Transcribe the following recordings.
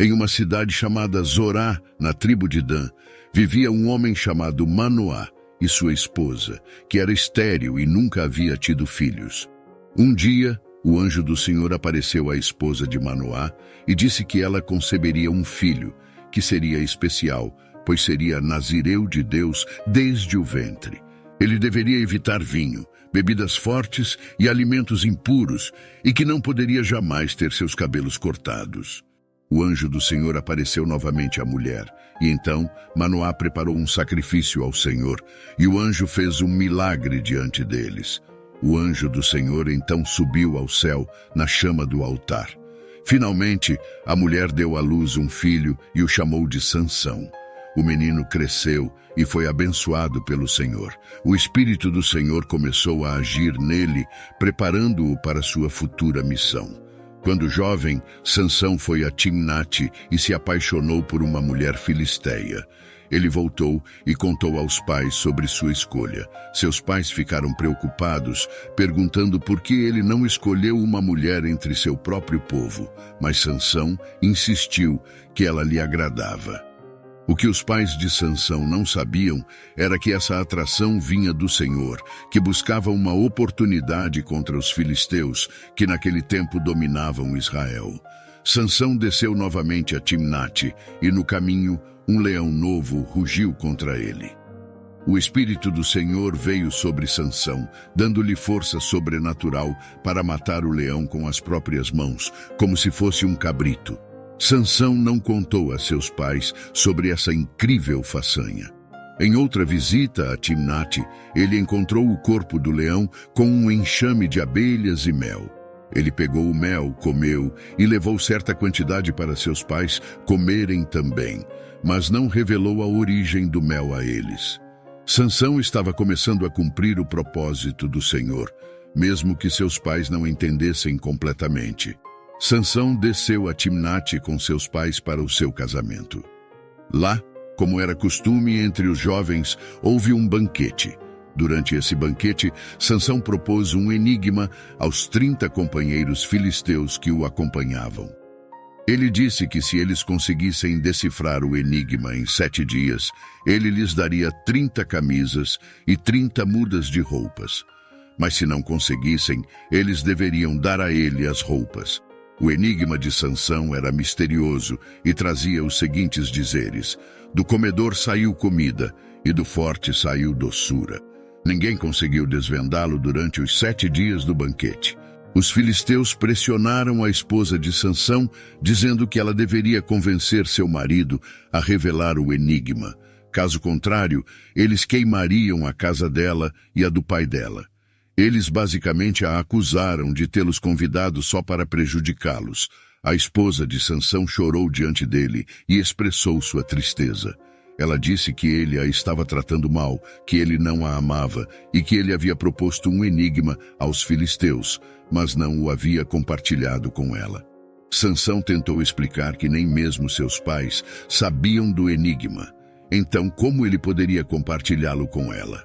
Em uma cidade chamada Zorá, na tribo de Dan, vivia um homem chamado Manoá e sua esposa, que era estéril e nunca havia tido filhos. Um dia, o anjo do Senhor apareceu à esposa de Manoá e disse que ela conceberia um filho, que seria especial, pois seria nazireu de Deus desde o ventre. Ele deveria evitar vinho, bebidas fortes e alimentos impuros, e que não poderia jamais ter seus cabelos cortados. O anjo do Senhor apareceu novamente à mulher, e então Manoá preparou um sacrifício ao Senhor, e o anjo fez um milagre diante deles. O anjo do Senhor então subiu ao céu na chama do altar. Finalmente, a mulher deu à luz um filho e o chamou de Sansão. O menino cresceu e foi abençoado pelo Senhor. O Espírito do Senhor começou a agir nele, preparando-o para sua futura missão. Quando jovem, Sansão foi a Timnate e se apaixonou por uma mulher filisteia. Ele voltou e contou aos pais sobre sua escolha. Seus pais ficaram preocupados, perguntando por que ele não escolheu uma mulher entre seu próprio povo, mas Sansão insistiu que ela lhe agradava. O que os pais de Sansão não sabiam era que essa atração vinha do Senhor, que buscava uma oportunidade contra os filisteus, que naquele tempo dominavam Israel. Sansão desceu novamente a Timnate, e no caminho, um leão novo rugiu contra ele. O Espírito do Senhor veio sobre Sansão, dando-lhe força sobrenatural para matar o leão com as próprias mãos, como se fosse um cabrito. Sansão não contou a seus pais sobre essa incrível façanha. Em outra visita a Timnate, ele encontrou o corpo do leão com um enxame de abelhas e mel. Ele pegou o mel, comeu e levou certa quantidade para seus pais comerem também, mas não revelou a origem do mel a eles. Sansão estava começando a cumprir o propósito do Senhor, mesmo que seus pais não entendessem completamente. Sansão desceu a Timnate com seus pais para o seu casamento. Lá, como era costume entre os jovens, houve um banquete. Durante esse banquete, Sansão propôs um enigma aos 30 companheiros filisteus que o acompanhavam. Ele disse que se eles conseguissem decifrar o enigma em 7 dias, ele lhes daria 30 camisas e 30 mudas de roupas. Mas se não conseguissem, eles deveriam dar a ele as roupas. O enigma de Sansão era misterioso e trazia os seguintes dizeres: do comedor saiu comida e do forte saiu doçura. Ninguém conseguiu desvendá-lo durante os 7 dias do banquete. Os filisteus pressionaram a esposa de Sansão, dizendo que ela deveria convencer seu marido a revelar o enigma. Caso contrário, eles queimariam a casa dela e a do pai dela. Eles basicamente a acusaram de tê-los convidado só para prejudicá-los. A esposa de Sansão chorou diante dele e expressou sua tristeza. Ela disse que ele a estava tratando mal, que ele não a amava e que ele havia proposto um enigma aos filisteus, mas não o havia compartilhado com ela. Sansão tentou explicar que nem mesmo seus pais sabiam do enigma. Então, como ele poderia compartilhá-lo com ela?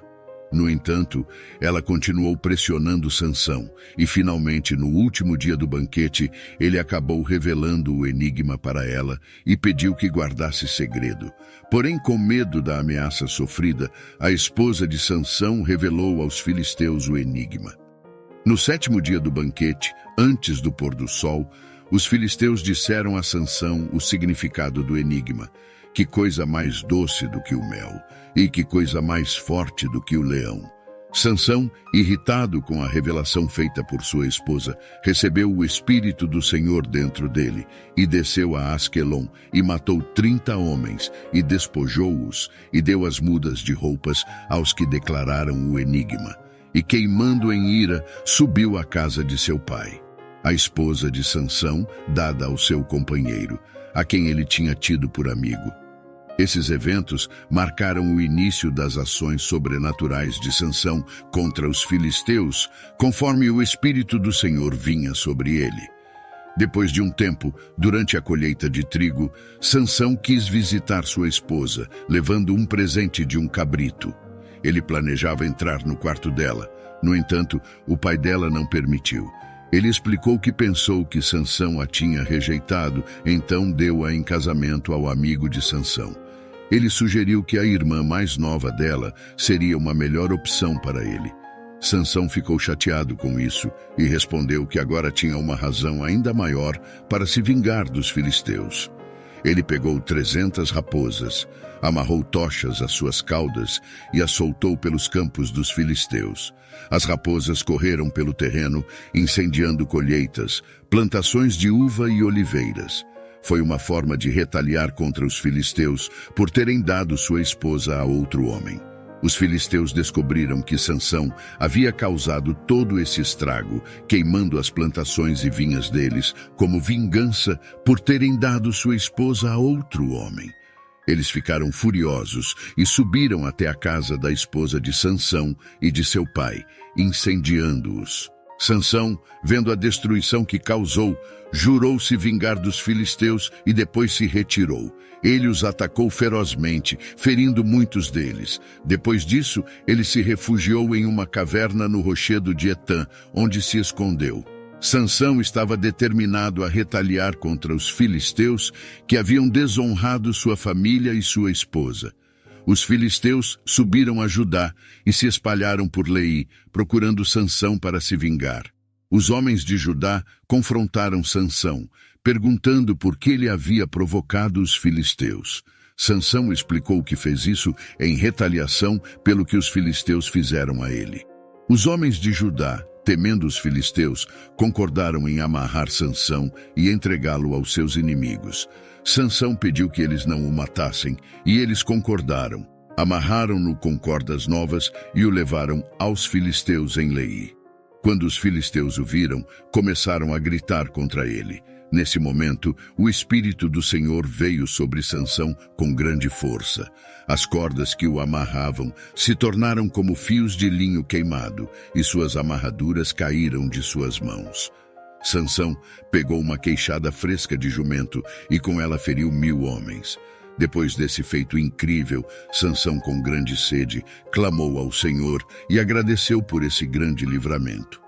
No entanto, ela continuou pressionando Sansão e, finalmente, no último dia do banquete, ele acabou revelando o enigma para ela e pediu que guardasse segredo. Porém, com medo da ameaça sofrida, a esposa de Sansão revelou aos filisteus o enigma. No 7º dia do banquete, antes do pôr do sol, os filisteus disseram a Sansão o significado do enigma. Que coisa mais doce do que o mel, e que coisa mais forte do que o leão. Sansão, irritado com a revelação feita por sua esposa, recebeu o Espírito do Senhor dentro dele, e desceu a Asquelon, e matou 30 homens, e despojou-os, e deu as mudas de roupas aos que declararam o enigma. E queimando em ira, subiu à casa de seu pai. A esposa de Sansão, dada ao seu companheiro, a quem ele tinha tido por amigo. Esses eventos marcaram o início das ações sobrenaturais de Sansão contra os filisteus, conforme o Espírito do Senhor vinha sobre ele. Depois de um tempo, durante a colheita de trigo, Sansão quis visitar sua esposa, levando um presente de um cabrito. Ele planejava entrar no quarto dela. No entanto, o pai dela não permitiu. Ele explicou que pensou que Sansão a tinha rejeitado, então deu-a em casamento ao amigo de Sansão. Ele sugeriu que a irmã mais nova dela seria uma melhor opção para ele. Sansão ficou chateado com isso e respondeu que agora tinha uma razão ainda maior para se vingar dos filisteus. Ele pegou 300 raposas, amarrou tochas às suas caudas e as soltou pelos campos dos filisteus. As raposas correram pelo terreno, incendiando colheitas, plantações de uva e oliveiras. Foi uma forma de retaliar contra os filisteus por terem dado sua esposa a outro homem. Os filisteus descobriram que Sansão havia causado todo esse estrago, queimando as plantações e vinhas deles, como vingança por terem dado sua esposa a outro homem. Eles ficaram furiosos e subiram até a casa da esposa de Sansão e de seu pai, incendiando-os. Sansão, vendo a destruição que causou, jurou se vingar dos filisteus e depois se retirou. Ele os atacou ferozmente, ferindo muitos deles. Depois disso, ele se refugiou em uma caverna no rochedo de Etã, onde se escondeu. Sansão estava determinado a retaliar contra os filisteus que haviam desonrado sua família e sua esposa. Os filisteus subiram a Judá e se espalharam por Leí, procurando Sansão para se vingar. Os homens de Judá confrontaram Sansão, perguntando por que ele havia provocado os filisteus. Sansão explicou que fez isso em retaliação pelo que os filisteus fizeram a ele. Os homens de Judá, temendo os filisteus, concordaram em amarrar Sansão e entregá-lo aos seus inimigos. Sansão pediu que eles não o matassem, e eles concordaram. Amarraram-no com cordas novas e o levaram aos filisteus em Leí. Quando os filisteus o viram, começaram a gritar contra ele. Nesse momento, o Espírito do Senhor veio sobre Sansão com grande força. As cordas que o amarravam se tornaram como fios de linho queimado, e suas amarraduras caíram de suas mãos. Sansão pegou uma queixada fresca de jumento e com ela feriu 1000 homens. Depois desse feito incrível, Sansão, com grande sede, clamou ao Senhor e agradeceu por esse grande livramento.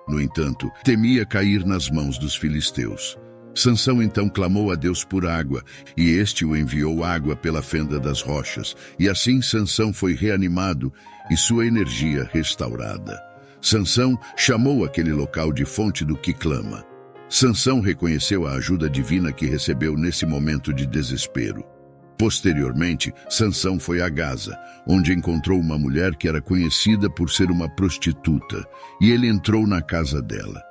No entanto, temia cair nas mãos dos filisteus. Sansão então clamou a Deus por água, e este o enviou água pela fenda das rochas, e assim Sansão foi reanimado e sua energia restaurada. Sansão chamou aquele local de fonte do que clama. Sansão reconheceu a ajuda divina que recebeu nesse momento de desespero. Posteriormente, Sansão foi a Gaza, onde encontrou uma mulher que era conhecida por ser uma prostituta, e ele entrou na casa dela.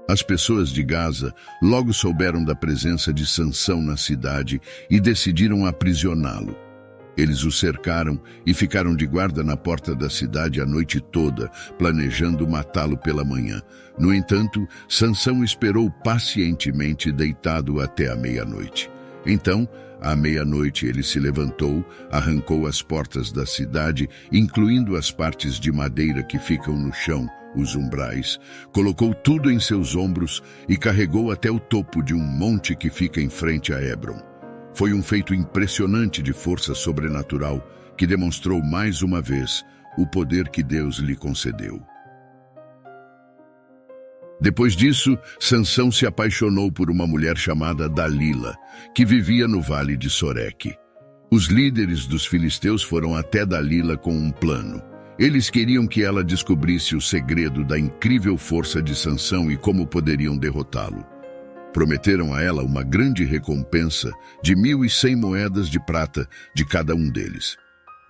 As pessoas de Gaza logo souberam da presença de Sansão na cidade e decidiram aprisioná-lo. Eles o cercaram e ficaram de guarda na porta da cidade a noite toda, planejando matá-lo pela manhã. No entanto, Sansão esperou pacientemente deitado até a meia-noite. Então, à meia-noite ele se levantou, arrancou as portas da cidade, incluindo as partes de madeira que ficam no chão, os umbrais, colocou tudo em seus ombros e carregou até o topo de um monte que fica em frente a Hebron. Foi um feito impressionante de força sobrenatural que demonstrou mais uma vez o poder que Deus lhe concedeu. Depois disso, Sansão se apaixonou por uma mulher chamada Dalila, que vivia no vale de Soreque. Os líderes dos filisteus foram até Dalila com um plano. Eles queriam que ela descobrisse o segredo da incrível força de Sansão e como poderiam derrotá-lo. Prometeram a ela uma grande recompensa de 1.100 moedas de prata de cada um deles.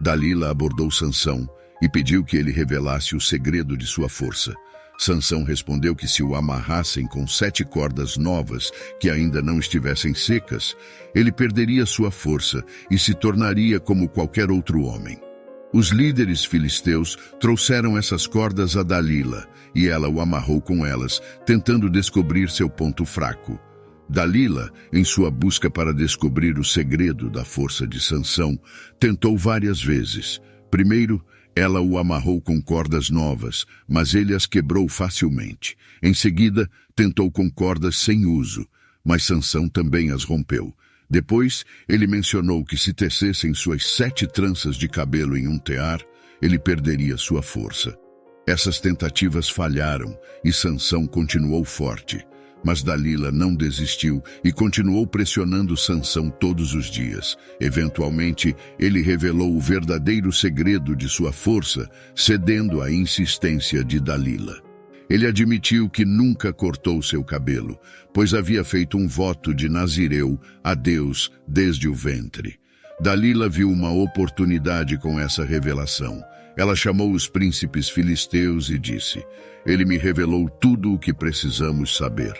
Dalila abordou Sansão e pediu que ele revelasse o segredo de sua força. Sansão respondeu que se o amarrassem com 7 cordas novas que ainda não estivessem secas, ele perderia sua força e se tornaria como qualquer outro homem. Os líderes filisteus trouxeram essas cordas a Dalila, e ela o amarrou com elas, tentando descobrir seu ponto fraco. Dalila, em sua busca para descobrir o segredo da força de Sansão, tentou várias vezes. Primeiro, ela o amarrou com cordas novas, mas ele as quebrou facilmente. Em seguida, tentou com cordas sem uso, mas Sansão também as rompeu. Depois, ele mencionou que se tecessem suas 7 tranças de cabelo em um tear, ele perderia sua força. Essas tentativas falharam e Sansão continuou forte. Mas Dalila não desistiu e continuou pressionando Sansão todos os dias. Eventualmente, ele revelou o verdadeiro segredo de sua força, cedendo à insistência de Dalila. Ele admitiu que nunca cortou seu cabelo, pois havia feito um voto de Nazireu a Deus desde o ventre. Dalila viu uma oportunidade com essa revelação. Ela chamou os príncipes filisteus e disse: "Ele me revelou tudo o que precisamos saber."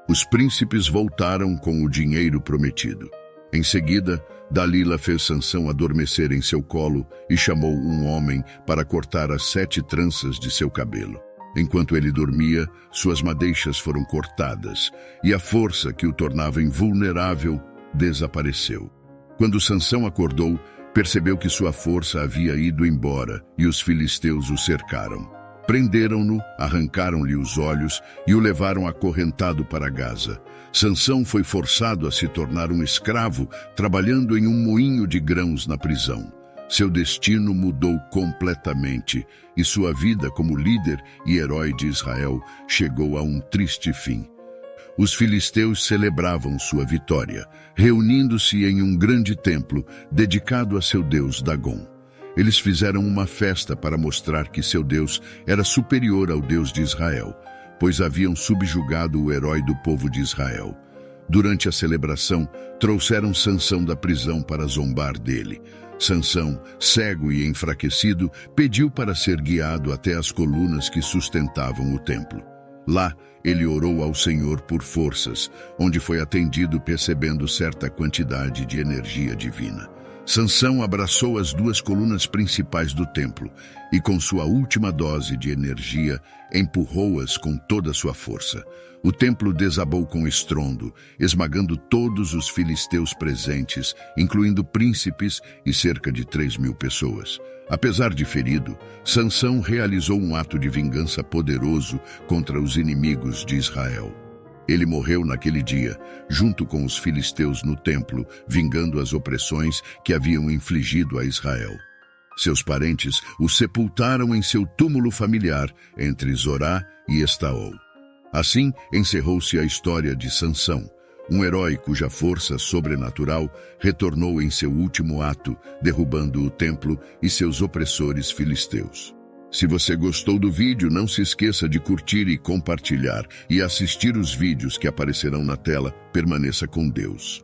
Os príncipes voltaram com o dinheiro prometido. Em seguida, Dalila fez Sansão adormecer em seu colo e chamou um homem para cortar as 7 tranças de seu cabelo. Enquanto ele dormia, suas madeixas foram cortadas e a força que o tornava invulnerável desapareceu. Quando Sansão acordou, percebeu que sua força havia ido embora e os filisteus o cercaram. Prenderam-no, arrancaram-lhe os olhos e o levaram acorrentado para Gaza. Sansão foi forçado a se tornar um escravo, trabalhando em um moinho de grãos na prisão. Seu destino mudou completamente e sua vida como líder e herói de Israel chegou a um triste fim. Os filisteus celebravam sua vitória, reunindo-se em um grande templo dedicado a seu deus Dagom. Eles fizeram uma festa para mostrar que seu Deus era superior ao Deus de Israel, pois haviam subjugado o herói do povo de Israel. Durante a celebração, trouxeram Sansão da prisão para zombar dele. Sansão, cego e enfraquecido, pediu para ser guiado até as colunas que sustentavam o templo. Lá, ele orou ao Senhor por forças, onde foi atendido percebendo certa quantidade de energia divina. Sansão abraçou as 2 colunas principais do templo e, com sua última dose de energia, empurrou-as com toda a sua força. O templo desabou com estrondo, esmagando todos os filisteus presentes, incluindo príncipes e cerca de 3.000 pessoas. Apesar de ferido, Sansão realizou um ato de vingança poderoso contra os inimigos de Israel. Ele morreu naquele dia, junto com os filisteus no templo, vingando as opressões que haviam infligido a Israel. Seus parentes o sepultaram em seu túmulo familiar entre Zorá e Estaol. Assim, encerrou-se a história de Sansão, um herói cuja força sobrenatural retornou em seu último ato, derrubando o templo e seus opressores filisteus. Se você gostou do vídeo, não se esqueça de curtir e compartilhar e assistir os vídeos que aparecerão na tela. Permaneça com Deus.